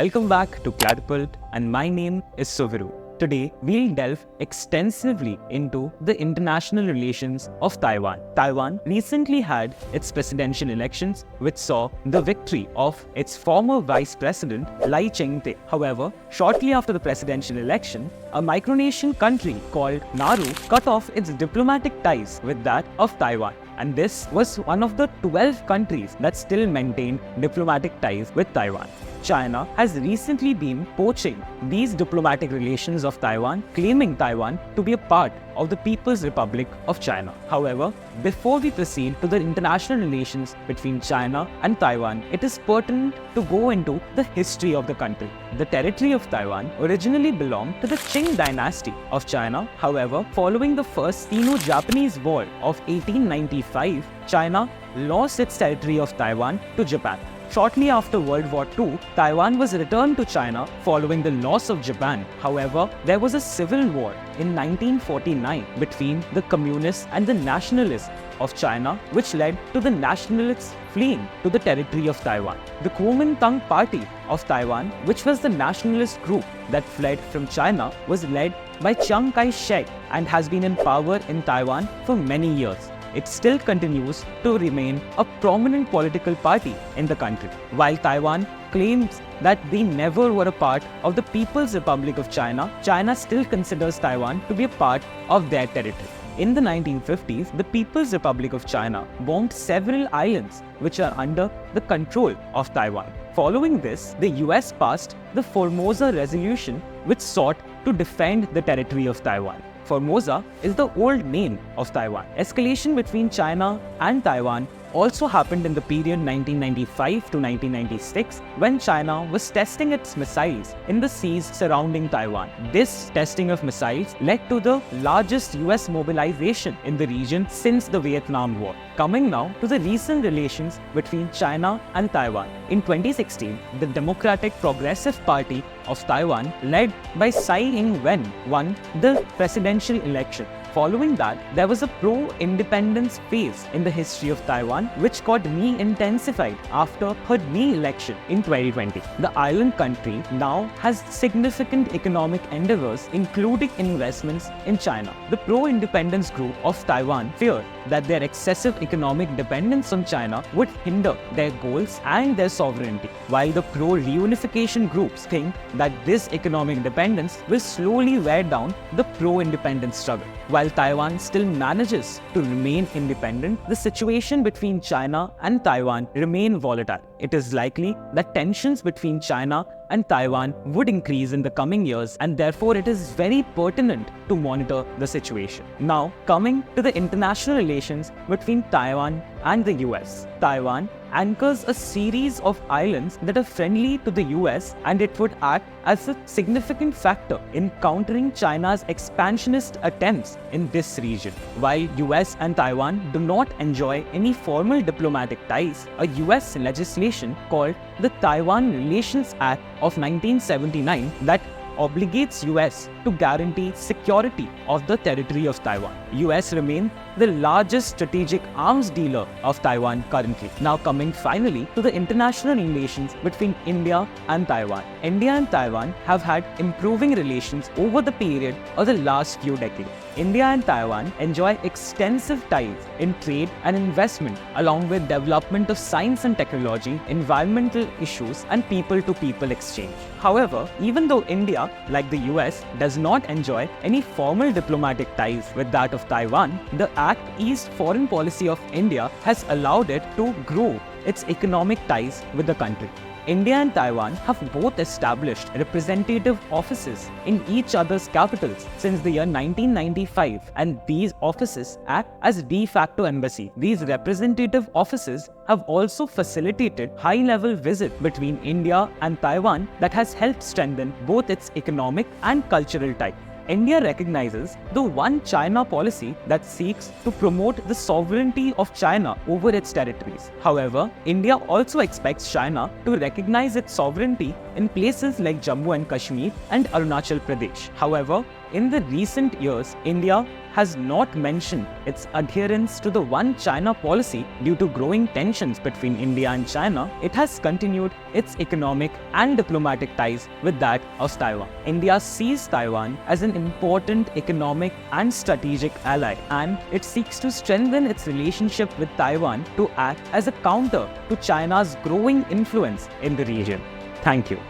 Welcome back to CLATapult, and my name is Suvaroop. Today, we'll delve extensively into the international relations of Taiwan. Taiwan recently had its presidential elections, which saw the victory of its former vice president, Lai Ching-te. However, shortly after the presidential election, a micronation country called Nauru cut off its diplomatic ties with that of Taiwan. And this was one of the 12 countries that still maintained diplomatic ties with Taiwan. China has recently been poaching these diplomatic relations of Taiwan, claiming Taiwan to be a part of the People's Republic of China. However, before we proceed to the international relations between China and Taiwan, it is pertinent to go into the history of the country. The territory of Taiwan originally belonged to the Qing dynasty of China. However, following the First Sino-Japanese War of 1895, China lost its territory of Taiwan to Japan. Shortly after World War II, Taiwan was returned to China following the loss of Japan. However, there was a civil war in 1949 between the communists and the nationalists of China, which led to the nationalists fleeing to the territory of Taiwan. The Kuomintang Party of Taiwan, which was the nationalist group that fled from China, was led by Chiang Kai-shek and has been in power in Taiwan for many years. It still continues to remain a prominent political party in the country. While Taiwan claims that they never were a part of the People's Republic of China, China still considers Taiwan to be a part of their territory. In the 1950s, the People's Republic of China bombed several islands which are under the control of Taiwan. Following this, the US passed the Formosa Resolution, which sought to defend the territory of Taiwan. Formosa is the old name of Taiwan. Escalation between China and Taiwan also happened in the period 1995 to 1996 when China was testing its missiles in the seas surrounding Taiwan. This testing of missiles led to the largest US mobilization in the region since the Vietnam War. Coming now to the recent relations between China and Taiwan. In 2016, the Democratic Progressive Party of Taiwan, led by Tsai Ing-wen, won the presidential election. Following that, there was a pro-independence phase in the history of Taiwan, which got re-intensified after her re-election in 2020. The island country now has significant economic endeavors, including investments in China. The pro-independence group of Taiwan feared that their excessive economic dependence on China would hinder their goals and their sovereignty, while the pro-reunification groups think that this economic dependence will slowly wear down the pro-independence struggle. While Taiwan still manages to remain independent, the situation between China and Taiwan remain volatile. It is likely that tensions between China and Taiwan would increase in the coming years, and therefore it is very pertinent to monitor the situation. Now, coming to the international relations between Taiwan and the US. Taiwan anchors a series of islands that are friendly to the US, and it would act as a significant factor in countering China's expansionist attempts in this region. While US and Taiwan do not enjoy any formal diplomatic ties, a US legislation called the Taiwan Relations Act of 1979 that obligates US to guarantee security of the territory of Taiwan. US remain the largest strategic arms dealer of Taiwan currently. Now coming finally to the international relations between India and Taiwan. India and Taiwan have had improving relations over the period of the last few decades. India and Taiwan enjoy extensive ties in trade and investment, along with development of science and technology, environmental issues, and people-to-people exchange. However, even though India, like the US, does not enjoy any formal diplomatic ties with that of Taiwan, the Act East foreign policy of India has allowed it to grow its economic ties with the country. India and Taiwan have both established representative offices in each other's capitals since the year 1995, and these offices act as de facto embassy. These representative offices have also facilitated high-level visits between India and Taiwan that has helped strengthen both its economic and cultural ties. India recognizes the One China policy that seeks to promote the sovereignty of China over its territories. However, India also expects China to recognize its sovereignty in places like Jammu and Kashmir and Arunachal Pradesh. However, in the recent years, India has not mentioned its adherence to the One China policy due to growing tensions between India and China. It has continued its economic and diplomatic ties with that of Taiwan. India sees Taiwan as an important economic and strategic ally, and it seeks to strengthen its relationship with Taiwan to act as a counter to China's growing influence in the region. Thank you.